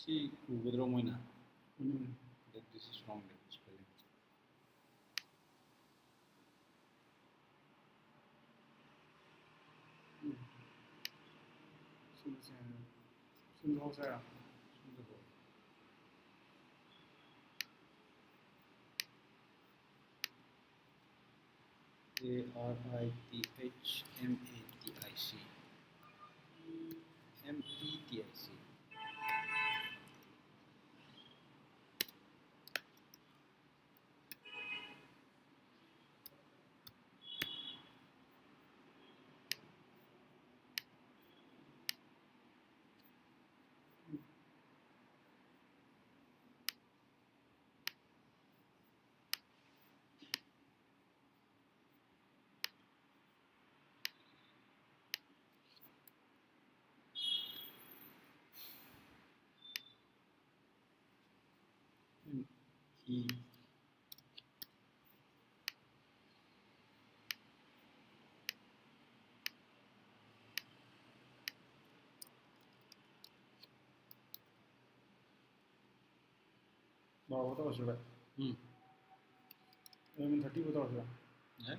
See, that this is wrong spelling. Arithmetic. METIC. E. What was it? 30 without it. Yeah.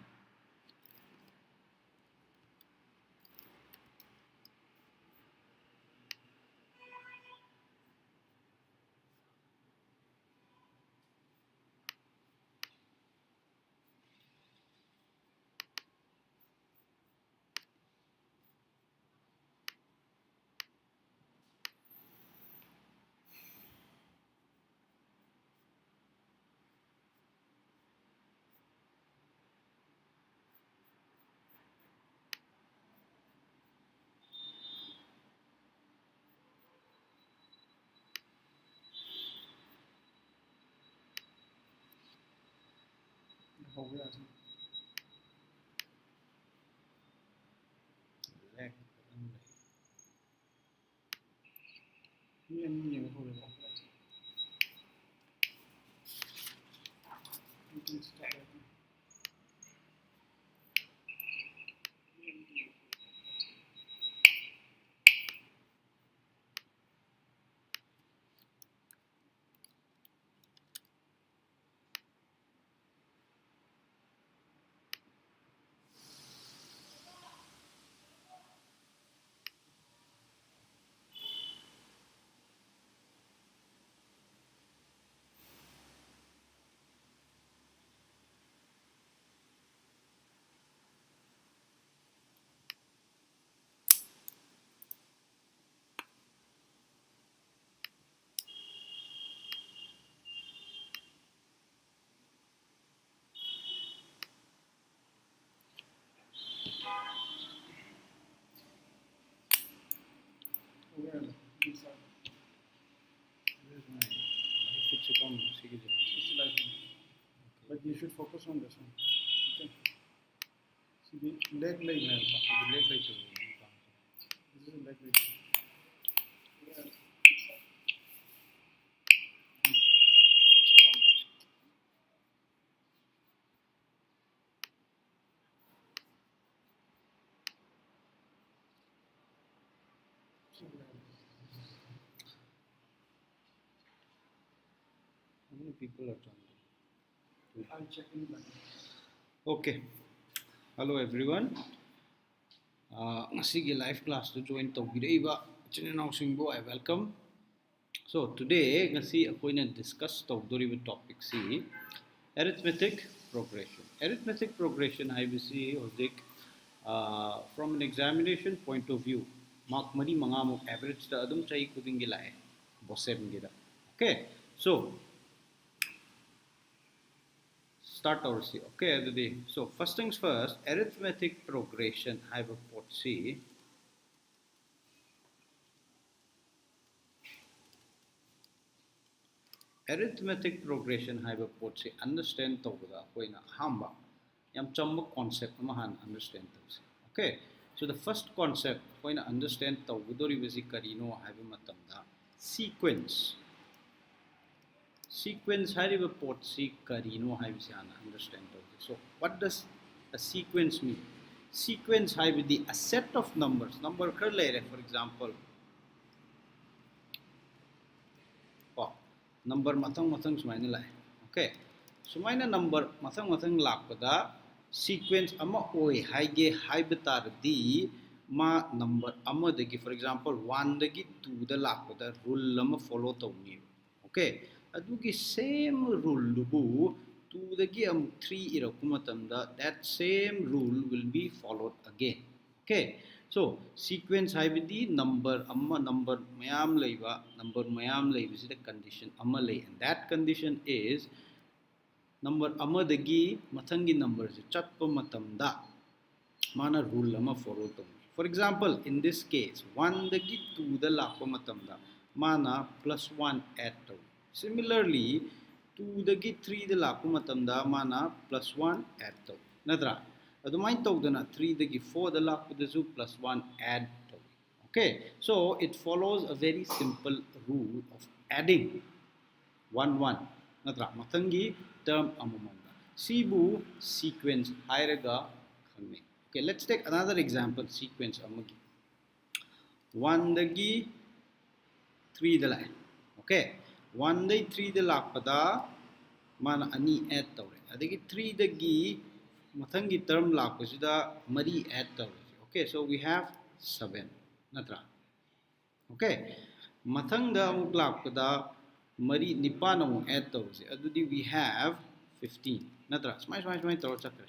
हो गया Leg. ये नहीं है हो गया you can start But you should focus on this one. Okay. See the leg like The leg like this is a leg like How many people are joining? I'll check in back. Okay. Hello everyone. Ngasi live class to join tawbiraiba chinnausingbo I welcome. So today ngasi akoina discuss tawdoriba topic si arithmetic progression. Arithmetic progression IBC hojik from an examination point of view mark mari mangamuk average da adum chai kudingi lae BOSEM gida. Okay. So start our C. Okay, so first things first, arithmetic progression I have a port C. Arithmetic progression I have a port C. Understand tawda koina hamba. Yam chambuk concept mahan understand tawsi. Okay. So the first concept koina understand tawdori visi karino have a matamda sequence. Sequence hariba port C karino haibisiana understand. So what does a sequence mean? Sequence have the a set of numbers. Number kar le for example number mathang sumaina lai. Okay, sumaina number mathang lakpada sequence ama oi haige haibatar di ma number ama dagi, for example 1 dagi 2 da lakpada rule ama follow tawni. Okay, adugi same rule lubu 2 dagi 3 iraku matamda that same rule will be followed again. Okay, so sequence haibidi number mayam leiba is the condition amma lei, and that condition is number amma dagi mathangi numbers chatpa matamda mana rule ama follow tawni. For example, in this case 1 dagi 2 da lakpa matamda mana +1 add tawni. Similarly 2 dagi 3 da lakpa matamda mana +1 add tawni. Nadra adumain tawdana 3 dagi 4 da lakpadasu +1 add tawni. Okay, so it follows a very simple rule of adding 1 nadra mathangi term amamanda sibu sequence hairaga khangme. Okay, let's take another example sequence amagi 1 dagi 3 da lai. Okay, 1 dagi 3 da lakpada mana ani add tawre adagi 3 dagi mathangi term lakpasida mari add tawre. Okay, so we have 7 natra. Okay, mathangda amuk lakpada mari nipan amuk add tawse adudi we have 15 natra. Smai tawr chakre.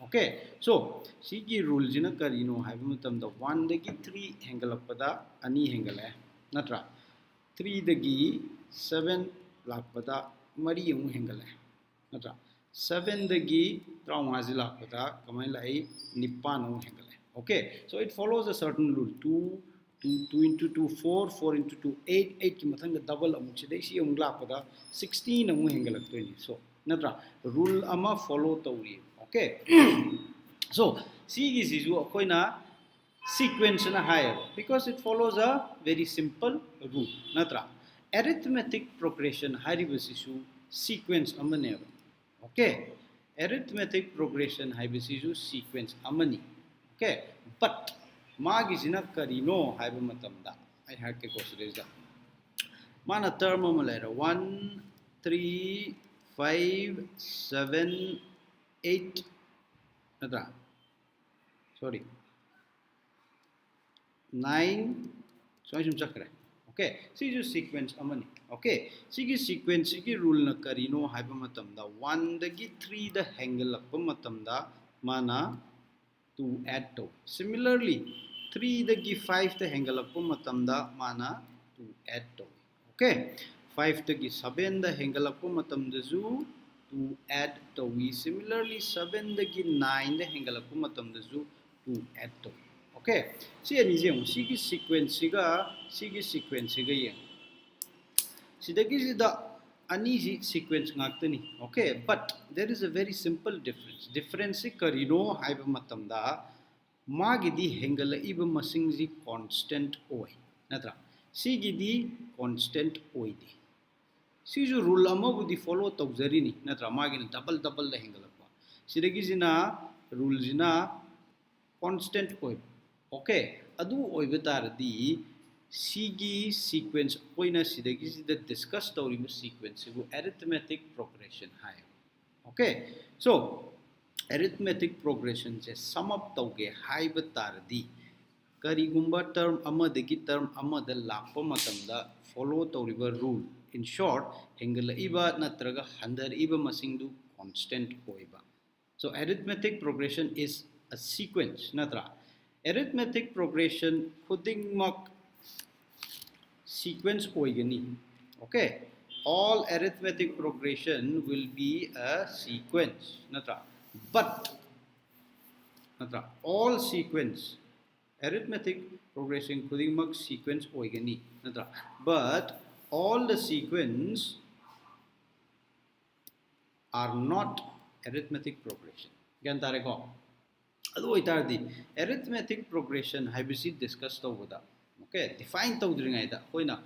Okay, so sigi rule jina karino haiba matamda 1 dagi 3 hengalakpada ani hengale natra, 3 dagi 7 lakpada mari amuk hengale natra, 7 dagi traungaji lakpada kamai lai nipan amuk hengale. Okay, so it follows a certain rule 2 into 2 4 4 into 2 8 ki mathanga double amuk chidai si amuk lakpada 16 amuk hengalak toini. So natra rule ama follow tawri. Okay, so sigi sisu akoina sequence na higher because it follows a very simple rule natra. Arithmetic progression hariba sisu sequence amane. Okay, arithmetic progression haiba sisu sequence amani. Okay, but magi sina karino haiba matamda I had ke consider da mana term amalaira 1 3 5 7 8 natra, sorry 9 so I chakra. Okay, sigi sequence amani. Okay, sigi sequence sigi rule na karino haiba matamda 1 dagi 3 da hengalakpa matamda mana 2 add to. Similarly 3 dagi 5 da hengalakpa matamda mana 2 add to. Okay, 5 dagi 7 da hengalakpa matamda zu 2 add to. Similarly 7 dagi 9 da hengalakpa matamda zu 2 add to. Okay, si ani jeng sigi sequence ga yang sidagi sida ani ji sequence ngaktani. Okay, but there is a very simple difference karino haiba matamda magi di hengala iba masing ji constant oi natra, sigi di constant oi di siju rule ama budi follow tawjari ni natra, magi double da hengala pa sidagi jina rule jina constant oi. Okay, adu oiba taradi sigi sequence oina sidagi sida discuss tawriba sequence bu arithmetic progression hai. Okay, so arithmetic progression se sum up tawge haiba taradi karigumba term ama dagi term ama da lakpa matamda follow tawriba rule. In short, hengala iba natraga handar iba masingdu constant oiba. So arithmetic progression is a sequence natra. Arithmetic progression khudingmak sequence oigani. Okay, all arithmetic progression will be a sequence natra, but natra all sequence arithmetic progression khudingmak sequence oigani natra, but all the sequence are not arithmetic progression. Gyan tare ko adu itardi arithmetic progression haibisi discuss tawda. Okay, define tawdringai da hoina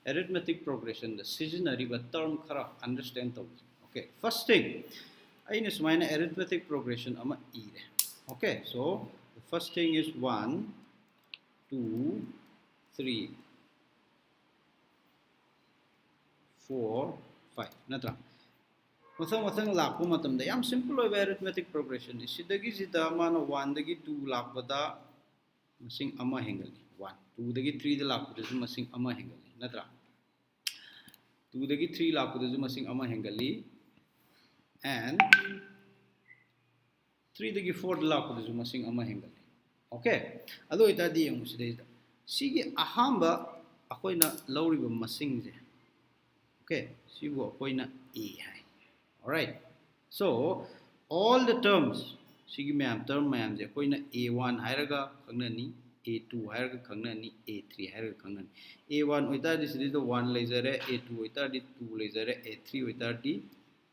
arithmetic progression the seasonary but term khara understand tawd. Okay, first thing aina sumaina arithmetic progression ama ire. Okay, so the first thing is 1 2 3 4 5 natra mathang lakpa matamda yam simple oiba arithmetic progression is sidagi sida mana 1 dagi 2 lakpada masing ama hengali 1 2 dagi 3 da lakpada su masing ama hengali natra 2 dagi 3 lakpada su masing ama hengali and 3 dagi 4 da lakpada su masing ama hengali okay ado itadi yang sidai sigi ahamba akoina lawriba masing je okay sibu akoina a hai alright so all the terms sigi term mayam je akoina a1 hairaga khangnani a2 hairaga khangnani a3 hairaga khangnani a1 oitadi sidi the 1 lejare a2 oitadi 2 lejare a3 oitadi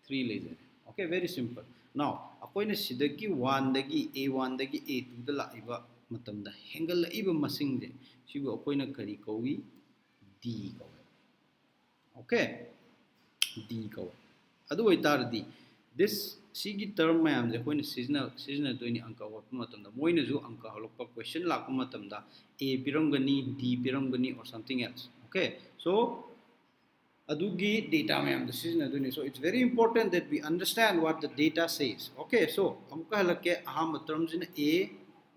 3 lejare okay very simple now akoina sidagi 1 dagi a1 dagi a2 da laiba matamda hengal laiba masing je sibu akoina kari kawi d kawi okay d kawi adu oitardi this sigi term mayam je koina seasonal doini anka hotpa matamda moina ju anka halokpa question lakpa matamda a pirangani d pirangani or something else okay so adugi data mayam the seasonal doini so it's very important that we understand what the data says okay so amka halake aham terms in a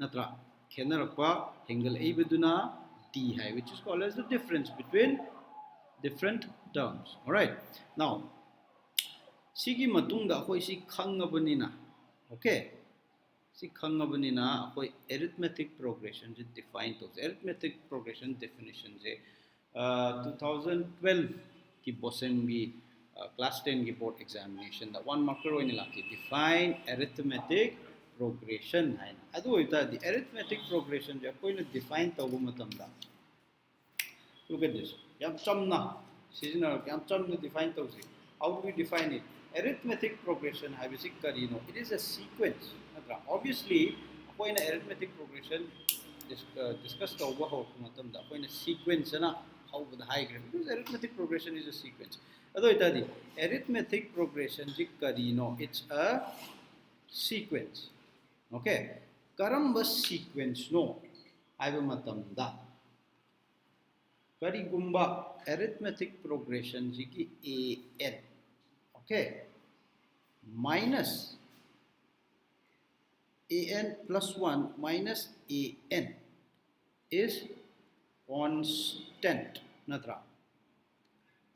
natra khenarakpa hengal aibaduna d hai which is called as the difference between different terms all right now sigi matungda akoi si khangabanina okay si khangabanina akoi arithmetic progression je define to arithmetic progression definition je 2012 ki BOSEM gi class 10 ki board examination da one marker oina laki define arithmetic progression haina adu oita the arithmetic progression je akoi na define tawba matamda look at this yam chamna seasonal yam chamna define tawsi how do we define it arithmetic progression habisi karino it is a sequence obviously akoina arithmetic progression discuss tawba ho matamda akoina sequence na how the high grade because arithmetic progression is a sequence ado itadi arithmetic progression ji karino it's a sequence okay karamba sequence no aiba matamda karigumba arithmetic progression ji ki an okay minus an plus 1 minus an is constant natra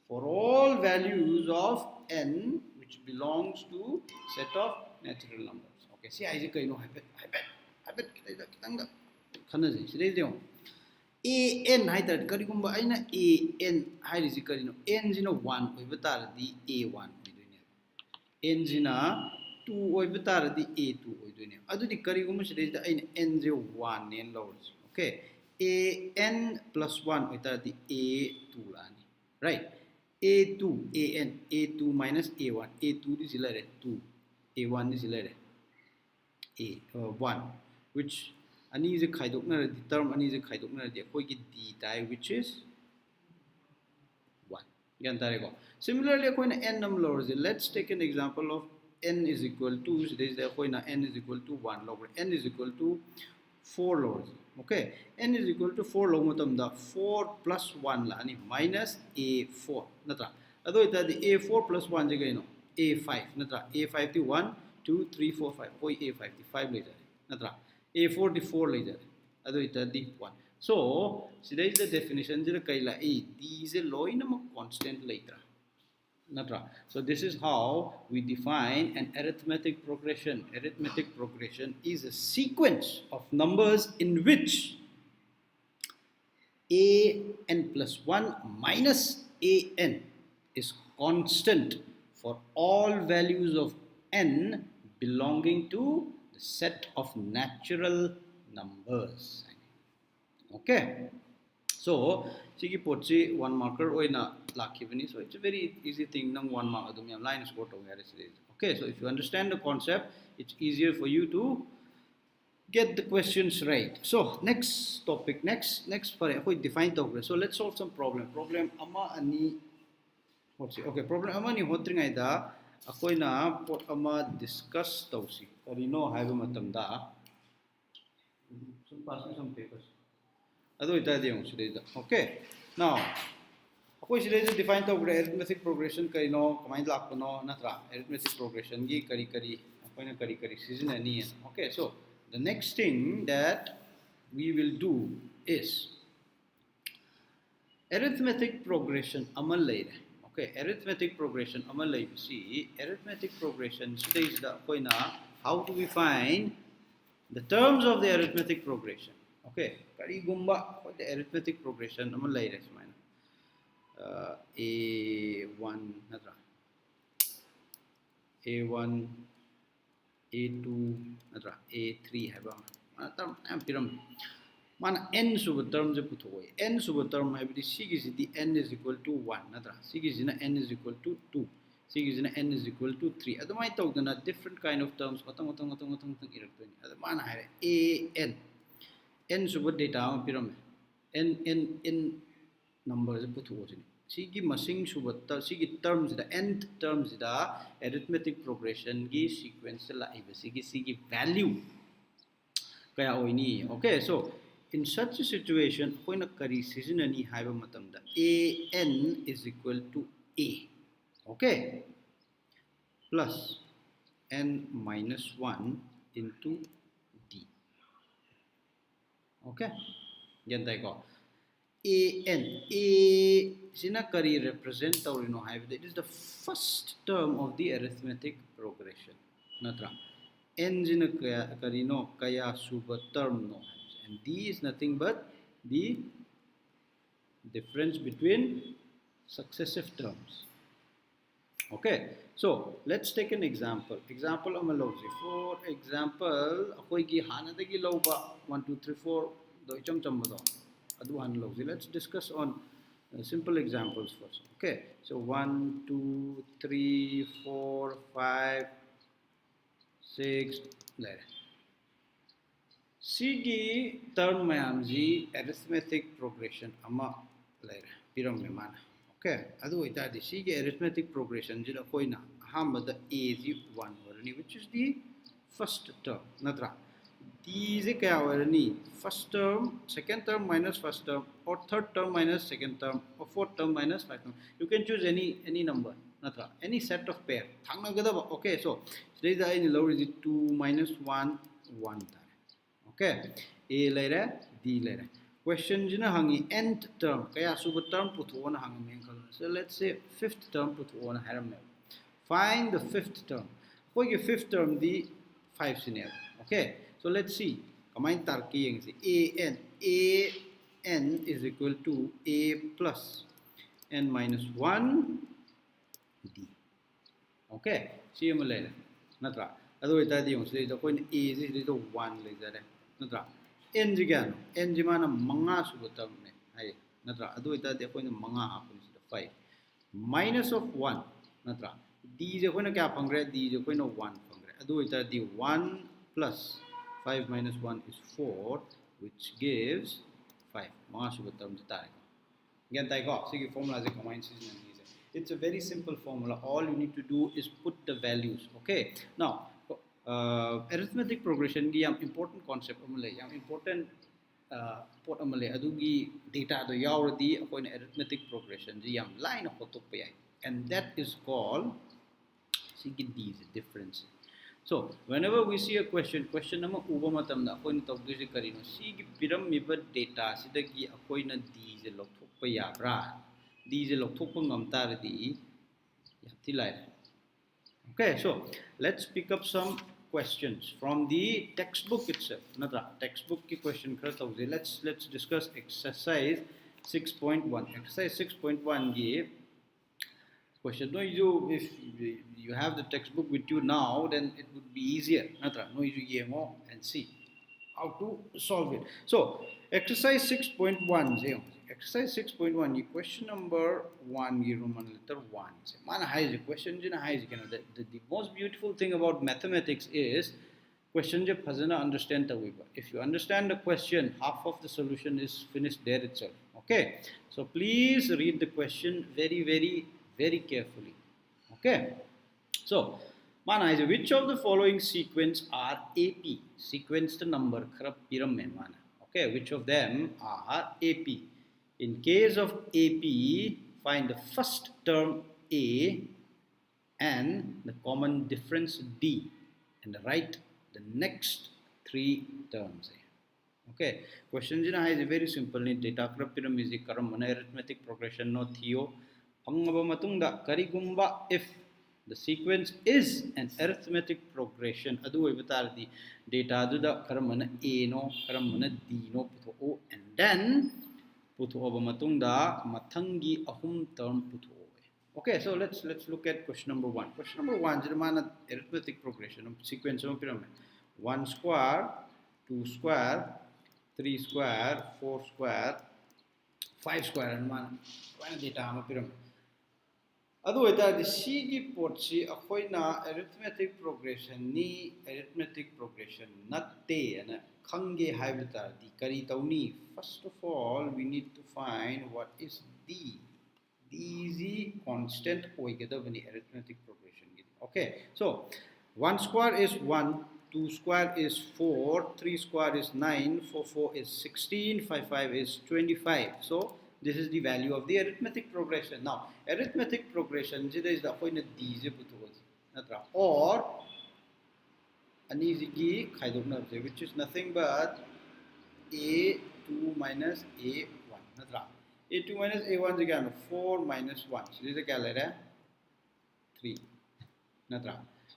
for all values of n which belongs to set of natural numbers okay see I kaino habit kitanga khanaji sidai deu an haidar karigumba aina an hairisi karino n jino 1 oibataradi a1 oidoine n jina 2 oibataradi a2 oidoine adudi karigumba sidai da aina n je 1 nen lawrisi okay an plus 1 oitaradi a2 lani right a2 an a2 minus a1 a2 is 2 a1 is a1 which ani is khaidokna the term ani is khaidokna the koi ki d die which is 1 yan tare go similarly koi na n number let's take an example of n is equal to so there is the koi na n is equal to 1 log n is equal to 4 log okay n is equal to 4 log matam da 4 plus 1 la ani minus a4 natra ado ita the a4 plus 1 je gaino a5 natra a5 ti 1 2 3 4 5 koi a5 ti 5 le jare natra a4 ti 4 le jare ado ita di 1 so sida is the definition je kaila a these a loina mo constant later natra so this is how we define an arithmetic progression. Arithmetic progression is a sequence of numbers in which an plus 1 minus an is constant for all values of n belonging to the set of natural numbers okay so sigi potchi one marker oina lakhibani so it's a very easy thing nang one mark adum yam line score to gare series okay so if you understand the concept it's easier for you to get the questions right so next topic next for koi define to so let's solve some problem ama ani potchi okay problem ama ni hotringai da akoina pot ama discuss tausi karino haiba matamda some passing some papers ado ita de okay now Akoi sida define tawbre arithmetic progression karino kamai lakpano natra arithmetic progression gi kari akoina kari seasonani. Okay, so the next thing that we will do is arithmetic progression amal laire. Okay, arithmetic progression amal laire. See, arithmetic progression today is the akoina how do we find the terms of the arithmetic progression. Okay, kari gumba the arithmetic progression amal laire smaina. A1 natra A1 A2 natra A3 haba term am piram mana n sub term je puthoi n sub term habidi sigi the n is equal to 1 natra sigi na n is equal to 2 sigi na n is equal to 3 adamai tawdana different kind of terms otang iraktoini adamana hare an n sub data am piram n numbers puthoi sigi masing subata sigi terms the nth terms the arithmetic progression gi sequence la iba sigi value kaya oini. Okay, so in such a situation koina kari season ani haiba matamda an is equal to a, okay, plus n minus 1 into d. Okay, yantai ko an a sina kari represent taurino haiba it is the first term of the arithmetic progression natra n sina karino kaya suba term no, and d is nothing but the difference between successive terms. Okay, so let's take an example amalausi. For example akoi gi hanadagi lauba 1 2 3 4 do icham chambado adu hanlausi. Let's discuss on simple examples first. Okay, so 1 2 3 4 5 6 there. Sigi term mayamji arithmetic progression ama there piram memana. Okay, adu ita di sigi arithmetic progression jida koina hamada a ji 1 warani, which is the first term natra. These are first term, second term minus first term, or third term minus second term, or fourth term minus fifth term. You can choose any number, natra, any set of pair. Okay, so today the in lower is 2 minus 1 1. Okay, a later d later. Question jina hangi nth term kaya suba term put one hangi. So let's say fifth term put one haram. Find the fifth term. For your fifth term the 5 scenario. Okay, so let's see. Kamain tarki yang si an is equal to a plus n minus 1 d. Okay, see mo later. Natra. Ado ita di yung so ko a is dito 1 like that. Natra. N jigano. N jimana mga subutam ne. Ay, natra. Ado ita di ko ni mga hapon sila 5 minus of 1. Natra. D je ko na kya pangre d je ko na 1 pangre. Ado ita di 1 plus 5 minus 1 is 4, which gives 5. Mga subutam sa tayo. Gantai ko. Sige, formula is combined season. It's a very simple formula. All you need to do is put the values. Okay. Now, arithmetic progression gi yam important concept amale, yam important pot amale. Adugi data do yauradi akoina arithmetic progression gi yam line of hotok payai, and that is called sige these difference. So whenever we see a question nama uba matam na akoina tawdisi karino sige piram miba data sidagi akoina these lokthok payabra. These lokthok ngam taradi yati lai. Okay, so let's pick up some questions from the textbook itself. Natra textbook ki question kar tawse. Let's discuss exercise 6.1. Exercise 6.1 gi question. No, if you have the textbook with you now, then it would be easier. Natra no you yemo and see how to solve it. So exercise 6.1 exercise 6.1 ye question number 1 ye Roman letter 1 mana high question jina high the most beautiful thing about mathematics is question je phajana understand tawiba. If you understand the question, half of the solution is finished there itself. Okay, so please read the question very carefully. Okay, so mana is which of the following sequence are AP? Sequence the number kharap piram mein mana. Okay, which of them are AP? In case of AP, find the first term A and the common difference D and write the next three terms. Okay, question is very simple. Data pyramid is arithmetic progression no theo. If the sequence is an arithmetic progression, data A no, D no, and then matangi ahum term okay, so let's look at question number 1. Question number 1 is arithmetic progression of sequence of pyramid. 1 square, 2 square, 3 square, 4 square, 5 square, and 1 data pyramid. Otherwise, the CG portsi akoina arithmetic progression not te and kange haibita the kari tauni. First of all, we need to find what is D. D is the constant oigadavani arithmetic progression. Okay, so 1 square is 1, 2 square is 4, 3 square is 9, 4 is 16, 5 is 25. So this is the value of the arithmetic progression. Now, arithmetic progression is the D or which is nothing but A2 minus A1. A2 minus A1 is again 4 minus 1. So this is a 3.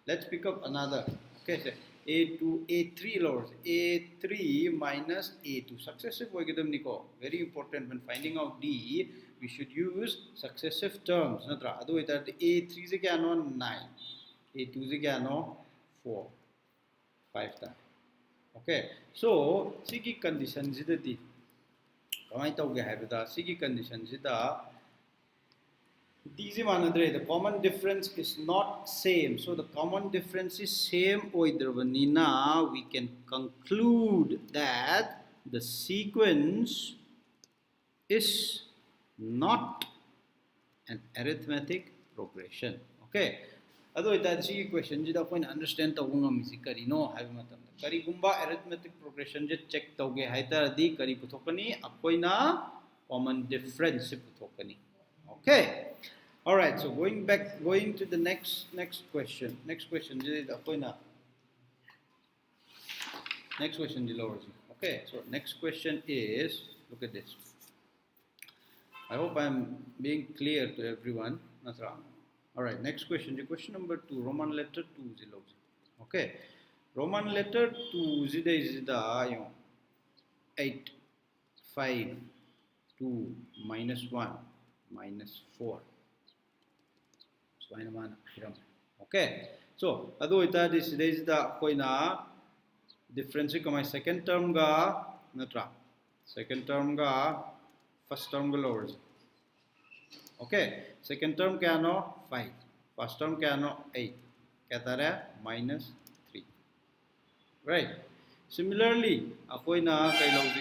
Let's pick up another. Okay, so A3 lowers. A3 minus A2. Successive very important when finding out D, we should use successive terms. Otherwise, A3 is again 9. A2 is again 4. 5 time. Okay, so sigi condition is the condition is the common difference is not same. So the common difference is same. We can conclude that the sequence is not an arithmetic progression. Okay. Otherwise, that's the question. You can understand the arithmetic progression. Check the common difference. Okay. All right. So going to the next question. Next question is next question is lower. Okay. So next question is, look at this. I hope I'm being clear to everyone. All right. Next question. Question number 2. Roman letter 2 is lower. Okay. Roman letter 2 is the 8, 5, 2, minus 1, minus 4. So, okay. So, this is the difference. My second term first term lowers. Okay. Second term 5. First term 8. Minus 3. Right. Similarly,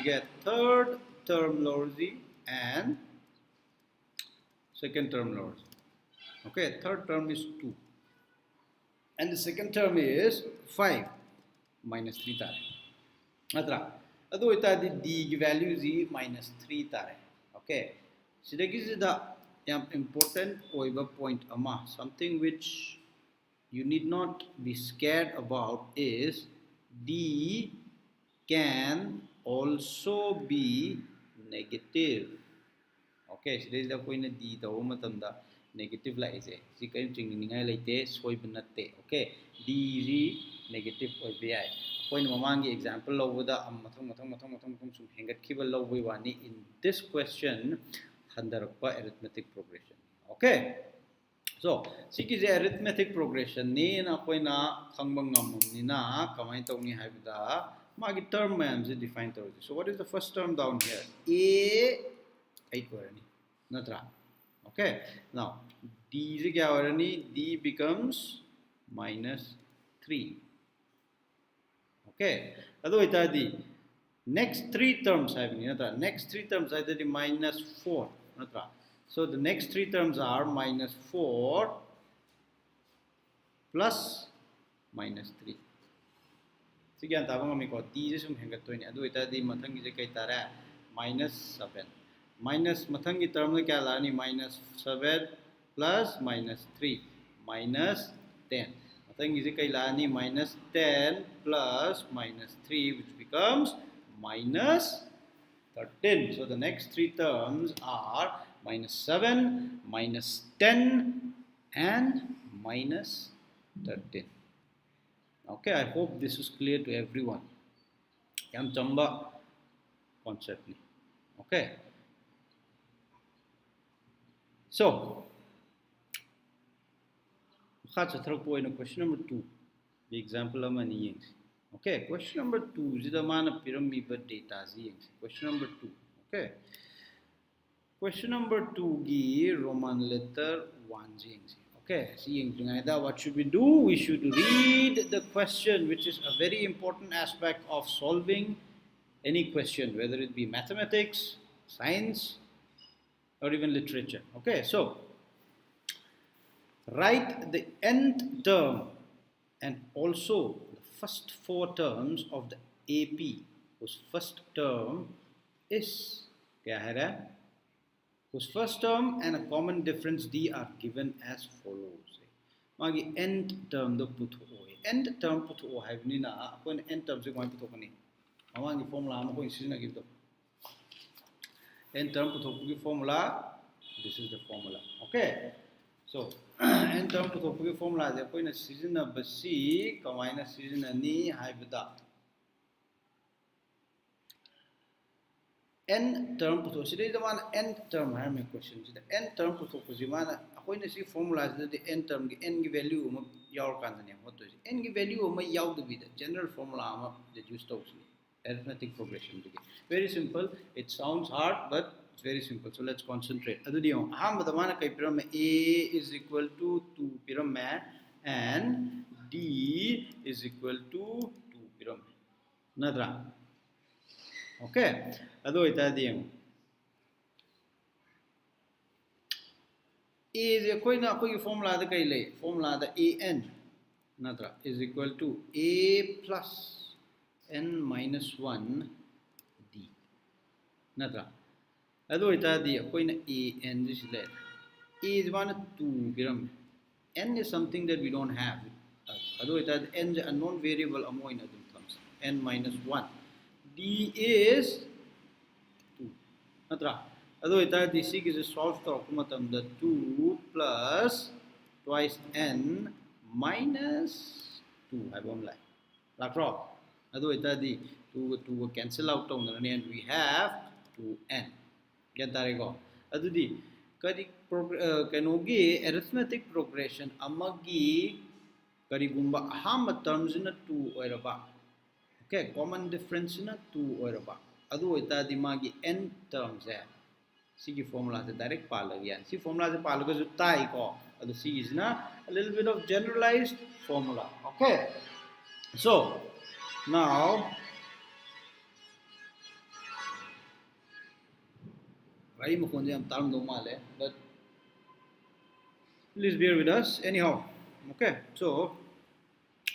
get third term lowers and second term lowers. Okay, third term is 2. And the second term is 5 minus 3 tare. The D value is minus 3 tare. Okay. So this is the important point. Something which you need not be scared about is D can also be negative. Okay, so this is the point D negative like this. Okay, D is negative point example in this question arithmetic progression. Okay, so this is arithmetic progression ni na koina khangbang ngamni kamai tawni haibda magi term mayam je define tawdi. So what is the first term down here? A 8 warani natra. Okay, now D is D becomes minus 3. Okay, otherwise the next 3 terms next 3 terms are the minus 4. So the next 3 terms are minus 4 plus minus 3. Sige ang tabang kami ko D is sum hengat to ni. Otherwise the mathang is minus 7. minus mathangi term na kya lani minus 7 plus minus 3 minus 10. Mathangi is kai lani minus 10 plus minus 3 which becomes minus 13. So the next three terms are minus 7, minus 10 and minus 13. Okay, I hope this is clear to everyone. Yam chamba concept ni. Okay. So, question number 2. The example of money. Okay, question number 2 is the man of pyramid data. Question number 2. Okay. Question number 2 gi Roman letter 1. Okay, what should we do? We should read the question, which is a very important aspect of solving any question, whether it be mathematics, science, or even literature. Okay, so write the nth term and also the first 4 terms of the AP, whose first term is whose first term and a common difference D are given as follows. Magi nth term do putho. Nth term putho haibnina akon nth term se koi putho kani. Awangi formula ma koi sisna gi to. Nth term putho ki formula, this is the formula. Okay. So nth term putho ki formula je koi na sisna basi kamaina sisna ni haibda. N term putho sidai zaman n term hai me question sida n term putho ko jimana akoi na si formula de n term gi n gi value ma yaw kan ne mo to n gi value ma yaw de bida general formula ma deduce to arithmetic progression. Very simple. It sounds hard, but it's very simple. So let's concentrate. Adudi aham badamana kai pyram A is equal to 2 pyram and D is equal to 2 pyram. Nadra. Okay. Ado ita diyang. A is koi na koi formula da kai le. Formula da AN nadra is equal to A plus n minus 1 D. Nadra. Ado ita di koi na AN this le. A is one 2 gram. N is something that we don't have. Ado ita n is a unknown variable amoy na dum comes. N minus 1. D is 2. Nadra. Ado ita di sig is solved to akumatam the 2 plus twice n minus 2. I won't lie. Lakro. Ado ita di 2 cancel out on and we have 2n. Get that go. Ado di kadi kanogi arithmetic progression amagi kadi gumba aham terms in a 2 oiraba. Okay, common difference in a 2 oiraba. Ado ita di magi n terms hai. Sigi formula se direct palagyan. Si formula se palaga jo tai ko. Ado si is na a little bit of generalized formula. Okay. So now right mukonde am taram do male, but please bear with us anyhow. Okay. So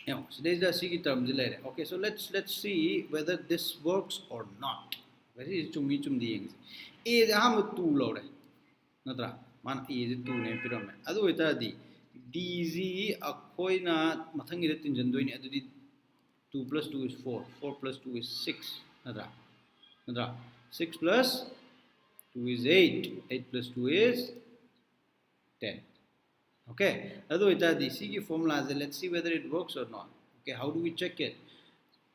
so there is the sigi terms later. Okay, so let's see whether this works or not. Very chumi chum diyeng. A is aham 2 lore. Nadra. Man A is 2 ne pyram. Ado ita di DZ akoi na mathangi re tinjan doi ni ado di 2 plus 2 is 4. 4 plus 2 is 6. Nadra. Nadra. 6 plus 2 is 8. 8 plus 2 is 10. Okay. Ado ita di sigi formula. Let's see whether it works or not. Okay. How do we check it?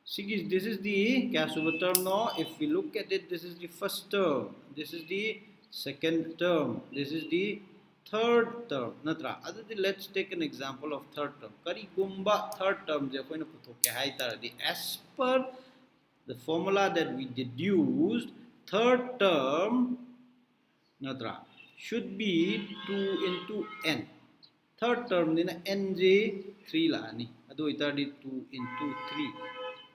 Sigi, this is the term now. If we look at it, this is the first term. This is the second term. This is the third term. Natra. Let's take an example of third term. Kari gumba third term. As per the formula that we deduced, third term Natra should be 2 into n. Third term nina nj 3 la ni. Ado ita di 2 into 3.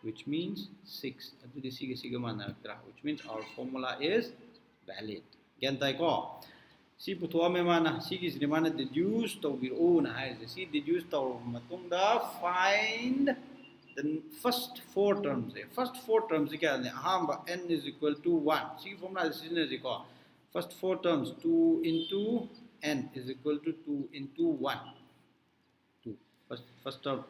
Which means 6. Which means our formula is valid. Gantai ko. Si putua me mana si is mana deduce to be own high. Si deduce to matunda find the first 4 terms. First 4 terms n is equal to 1. Si formula is first four terms, 2 into n is equal to 2 into 1. 2. First term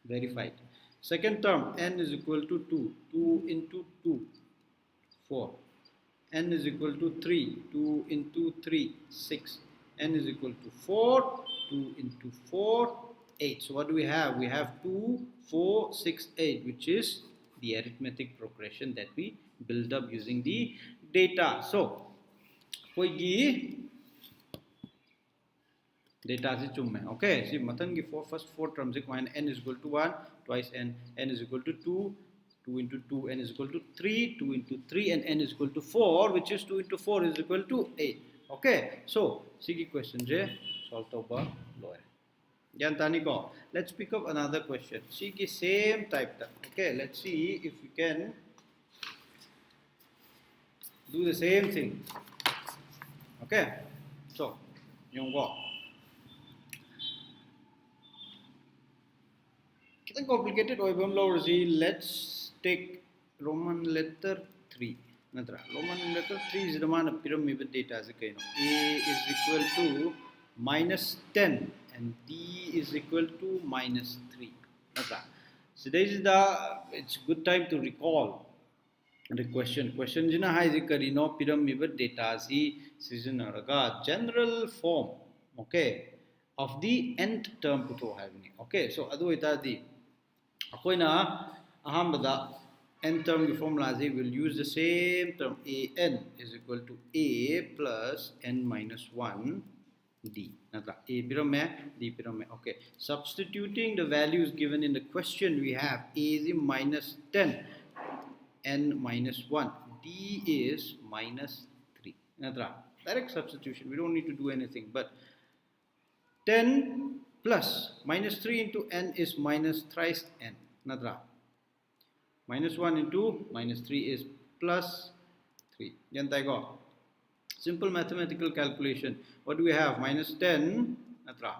verified. Second term, n is equal to 2. 2 into 2, 4. N is equal to 3. 2 into 3, 6. N is equal to 4. 2 into 4, 8. So what do we have? We have 2, 4, 6, 8, which is the arithmetic progression that we build up using the data. So, koigi data is chumme. Okay, see, matangi first four terms, n is equal to 1, twice n is equal to 2, 2 into 2, n is equal to 3, 2 into 3, and n is equal to 4, which is 2 into 4 is equal to 8. Okay, so, sigi question je solve over lawyer. Let's pick up another question. Sigi same type. Okay, let's see if we can do the same thing. Okay, so, yung go. Kita complicated oibam lorzi. Let's take Roman letter 3. Natra Roman letter 3 is the man of pyramid data as a kind. A is equal to minus 10 and D is equal to minus 3. Natra. So this is it's good time to recall the question. Question jina hai zikarino pyramid data si season araga general form, okay, of the nth term puto having. Okay, so adu ita di akoina ahambada n term ki formula will use the same term. An is equal to a plus n minus 1 d. Natra a pyramid, d pyramid. Okay, substituting the values given in the question, we have a is minus 10, n minus 1, d is minus 3. Natra direct substitution, we don't need to do anything, but 10 plus minus 3 into n is minus thrice n. Natra minus 1 into minus 3 is plus 3. Yantai go. Simple mathematical calculation. What do we have? Minus 10, natra,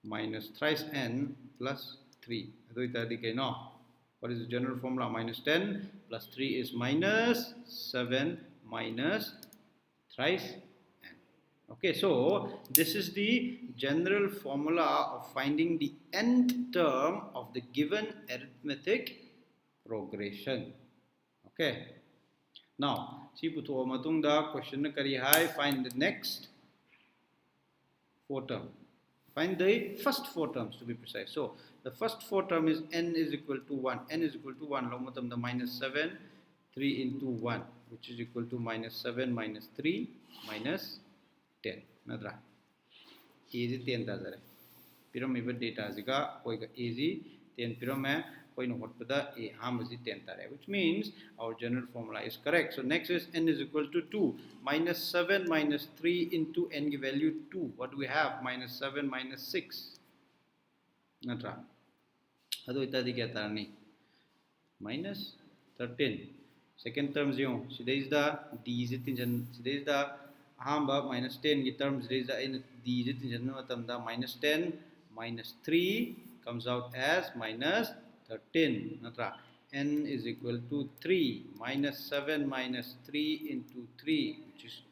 minus thrice n plus 3. What is the general formula? Minus 10 plus 3 is minus 7 minus thrice n. Okay, so this is the general formula of finding the nth term of the given arithmetic progression. Okay. Now, see puto matung da question na kari hai, find the next four term. Find the first four terms to be precise. So the first four term is n is equal to 1. N is equal to 1. Long matam the minus 7, 3 into 1, which is equal to minus 7 minus 3 minus 10. Nadra. Easy 10 da zare. Pyramid data zika koi ka easy 10 pyramid. Which means our general formula is correct. So next is n is equal to 2. Minus 7 minus 3 into n value 2. What do we have? Minus 7 minus 6. Natra. Ado itadi kya tarani? Minus 13. Second term zero. So there is the d is it in. So there is the hamba minus 10 terms. There is the n d is it in. Minus 10 minus 3 comes out as minus 13. Natra n is equal to 3. Minus 7 minus 3 into 3, which is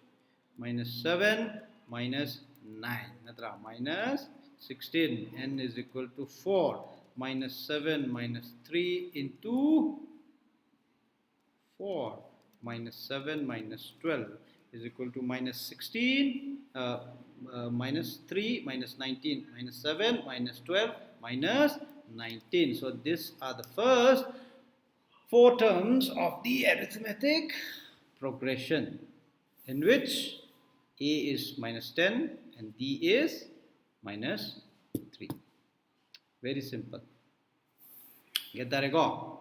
minus 7 minus 9. Natra minus 16. N is equal to 4. Minus 7 minus 3 into 4. Minus 7 minus 12 is equal to minus 16. Minus 3 minus 19. Minus 7 minus 12 minus 19. So these are the first four terms of the arithmetic progression, in which a is minus 10 and d is minus 3. Very simple. Get that go?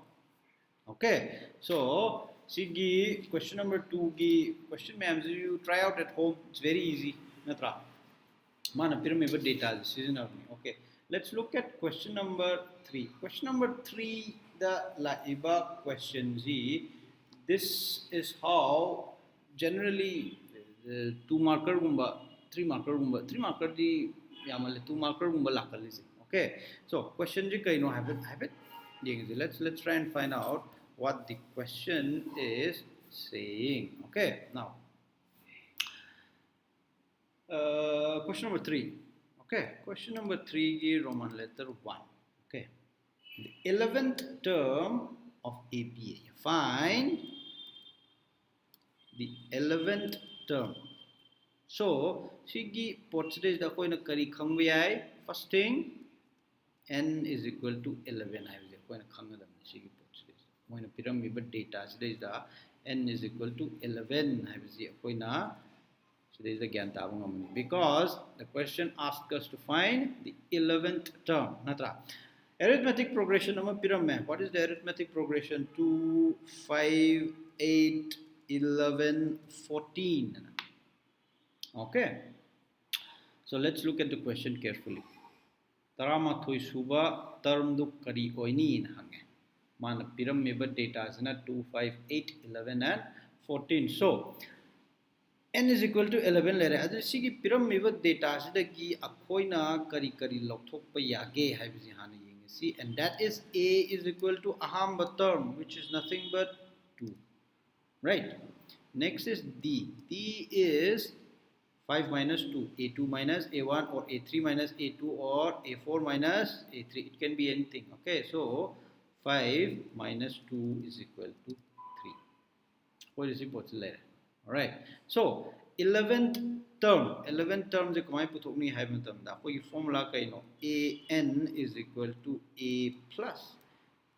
Okay. So see question number 2 gi question ma'am, you try out at home. It's very easy. Natra mana pyramid data season. Okay. Let's look at question number 3. Question number 3, the laiba question Z. This is how generally 2 marker gumba, 3 marker gumba, 3 marker di yamal 2 marker gumba lakali. Okay. So question G kaino have it. Let's try and find out what the question is saying. Okay. Now Question number 3. Okay, question number 3 is Roman letter 1. Okay, the 11th term of APA. Find the 11th term. So, sigi portrait da koi na kari khangbi ai. First thing, n is equal to 11. I will koi na khanga da sigi portrait. Moi na pyramid but data today da n is equal to 11. I will see koi na. So there is a gyan tabung because the question asked us to find the 11th term. Natra. Arithmetic progression nama pyramid. What is the arithmetic progression? 2, 5, 8, 11, 14. Okay. So let's look at the question carefully. Tarama thoi suba term du kari oini na hange. Man pyramid data is na 2, 5, 8, 11 and 14. So n is equal to 11 lere adu sigi pyramid data sida gi akhoina kari kari lokthokpa yage haibisi hana yengi see, and that is a is equal to ahamba term, which is nothing but 2, right? Next is d is 5 minus 2, a2 minus a1 or a3 minus a2 or a4 minus a3, it can be anything. Okay, so 5 minus 2 is equal to 3. What is it later? Alright, so 11th term je kamai puthokni hai matam da koi formula kaino an is equal to a plus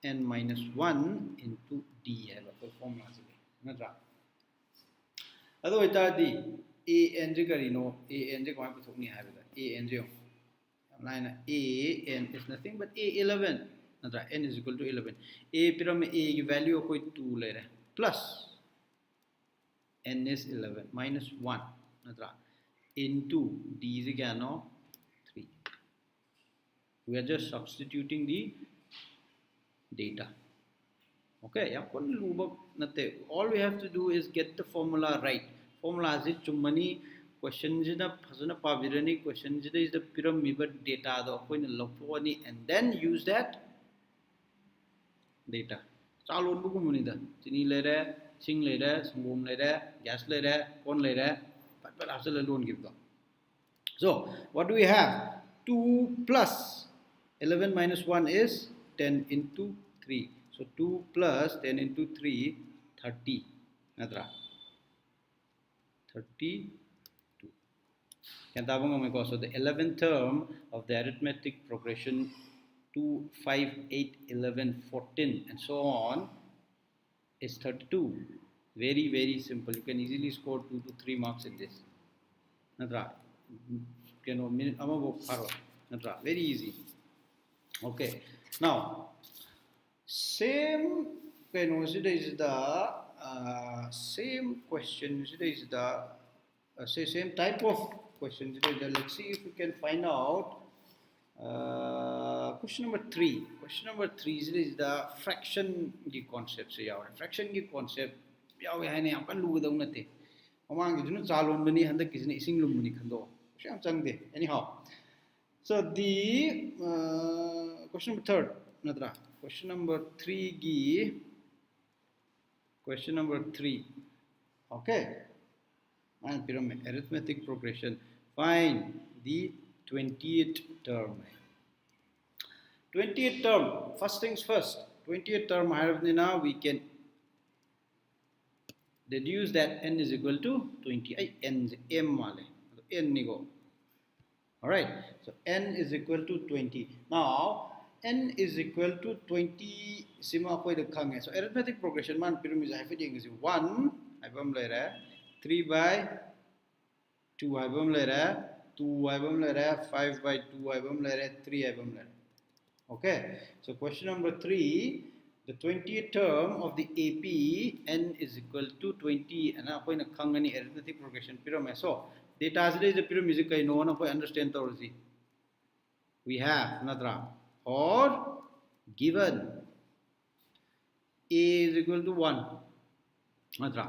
n minus 1 into d hai koi formula je natra ado ita di an je karino an je kamai puthokni hai da an je line an is nothing but a11 natra n is equal to 11 a pyramid a ki value koi 2 le raha plus n is 11 minus 1 natra into d is again 3. We are just substituting the data. Okay, all we have to do is get the formula right. Formula is chumani question jina phasana pabirani question jina is the pyramid data the koina lokponi and then use that data. Chalon bu kumuni da chini lere sing later, sangom later, gas later, corn later, but after the loan give them. So, what do we have? 2 plus 11 minus 1 is 10 into 3. So, 2 plus 10 into 3, 30. Natra. 32. So, the 11th term of the arithmetic progression 2, 5, 8, 11, 14 and so on is 32. Very, very simple. You can easily score 2 to 3 marks in this. Natra. Natra. Very easy. Okay. Now, same is the same question. Is the same type of question. Let's see if we can find out. Question number 3. Question number 3 is the fraction concept. Fraction concept. Anyhow, so the question number 3. Question number 3 question number 3. Okay, and pyramid arithmetic progression. Find the 20th term. 20th term. First things first. 20th term. We can deduce that n is equal to 20. N go. Alright. So n is equal to 20. Now n is equal to 20. So arithmetic progression man pyramid is 1 3 by 2 2 5 by 2 3 okay, so question number 3, the 20th term of the AP n is equal to 20 and arithmetic progression pyramid. So data is the pyramid no one understand the we have natra or given a is equal to 1 natra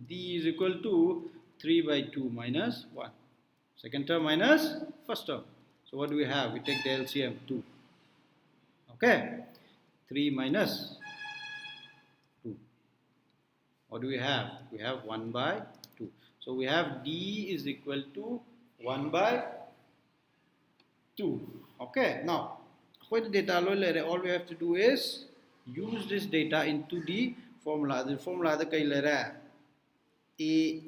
d is equal to 3 by 2 minus 1. Second term minus first term. So what do we have? We take the LCM 2. Okay. 3 minus 2. What do we have? We have 1 by 2. So we have d is equal to 1 by 2. Okay, now for the data all we have to do is use this data into the formula. The formula the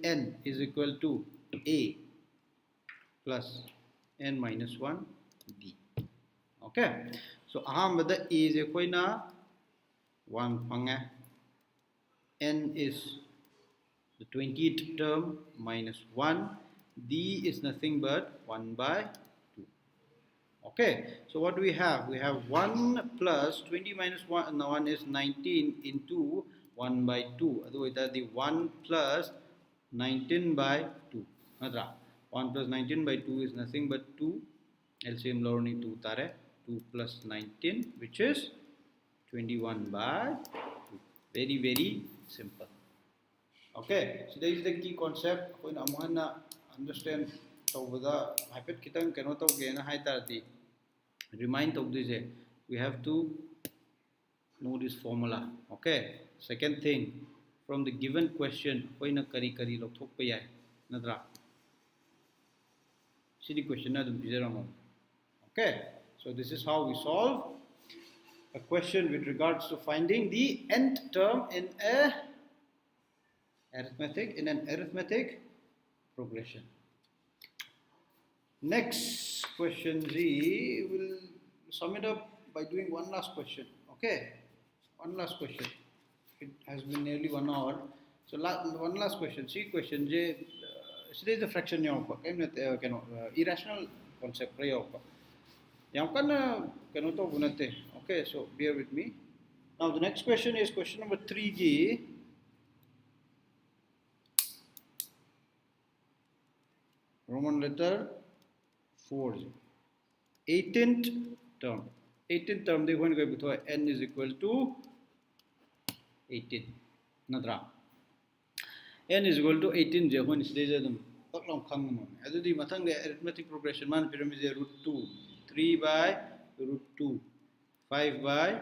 an is equal to a plus n minus 1 d. Okay, so ahambada a is equal na 1 panga, n is the 20th term minus 1, d is nothing but 1 by 2. Okay, so what do we have? We have 1 plus 20 minus 1, 1 is 19 into 1 by 2. Otherwise, that the 1 plus 19 by 2. 1 plus 19 by 2 is nothing but 2. LCM lorni 2 tare. 2 plus 19, which is 21 by 2. Very, very simple. Okay, so that is the key concept. When I understand over the hypet kitang cannot again high remind of this. We have to know this formula. Okay. Second thing, from the given question, when a kari log thok payai nadra. See the question na okay. So this is how we solve a question with regards to finding the nth term in an arithmetic progression. Next question Z, will sum it up by doing one last question. Okay, one last question. It has been nearly 1 hour. So one last question. See question J. Today is the fraction irrational concept. Okay, so bear with me. Now the next question is question number 3G. Roman letter 4. 18th term. 18th term they going to go n is equal to 18. Nadra. N is equal to 18. When is this? The arithmetic progression man pyramid is root 2. 3 by root 2. 5 by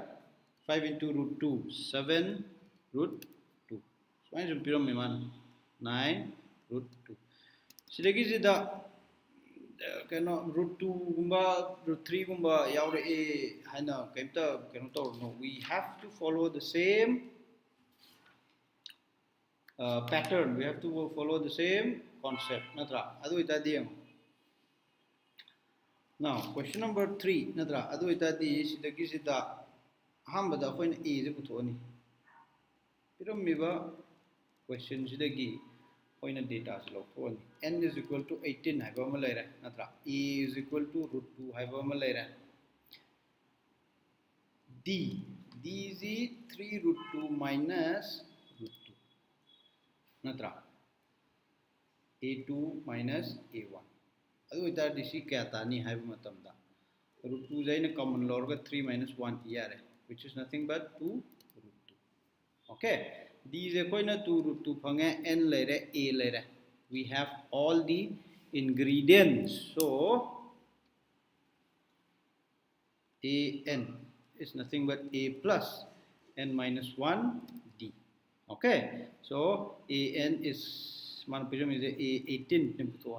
5 into root 2. 7 root 2. So I pyramid man 9 root 2. So this is the root 2 gumba, root 3 gumba yaure a hana no, we have to follow the same pattern. We have to follow the same concept. Natra adu itadi. Now question number 3 natra adu itadi sidagi sida hambada coin a is puthoni piramiba question sidagi point data is n is equal to 18 natra e is equal to root 2 d is 3 root 2 minus root 2 natra a2 minus a1 adu ita dc kya tani matamda root 2 jaina common log 3 minus 1 here, which is nothing but 2 root 2. Okay, d is equal to root 2 phanga n later a later. We have all the ingredients, so a n is nothing but a plus n minus 1 d. Okay, so a n is a 18. So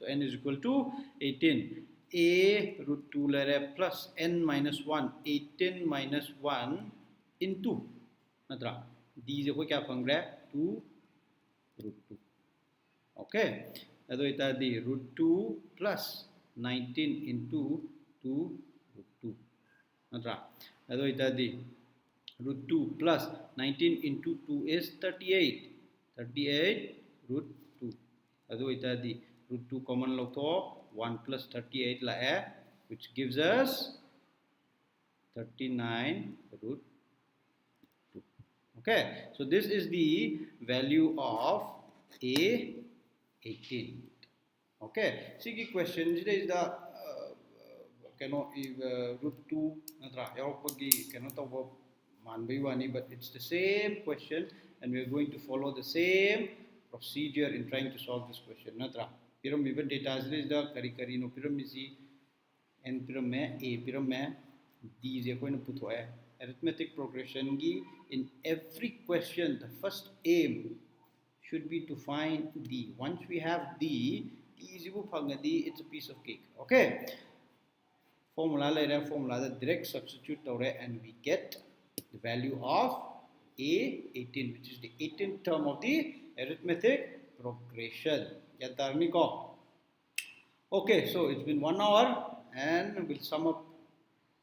n is equal to 18. A root 2 later plus n minus 1, 18 minus 1 into natra d is equal to 2 root 2. Okay, ado ita di root 2 plus 19 into 2 root 2 natra ado ita di root 2 plus 19 into 2 is 38 root 2 ado ita di root 2 common log to 1 plus 38 la which gives us 39 root 2. Okay, so this is the value of a 18. Okay, see the question today is the root 2 natra yawpagi but it's the same question and we are going to follow the same procedure in trying to solve this question natra piram even data is the kari no piram is n piram a piram d is equal to arithmetic progression gi in every question the first aim should be to find d. Once we have d, T fangadi, it's a piece of cake. Okay. Formula later, formula the direct substitute and we get the value of A18, which is the 18th term of the arithmetic progression. Okay, so it's been 1 hour and we'll sum up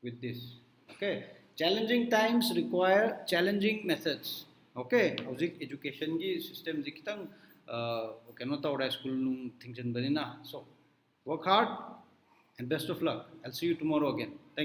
with this. Okay, challenging times require challenging methods. Okay, education system school so work hard and best of luck. I'll see you tomorrow again. Thank you.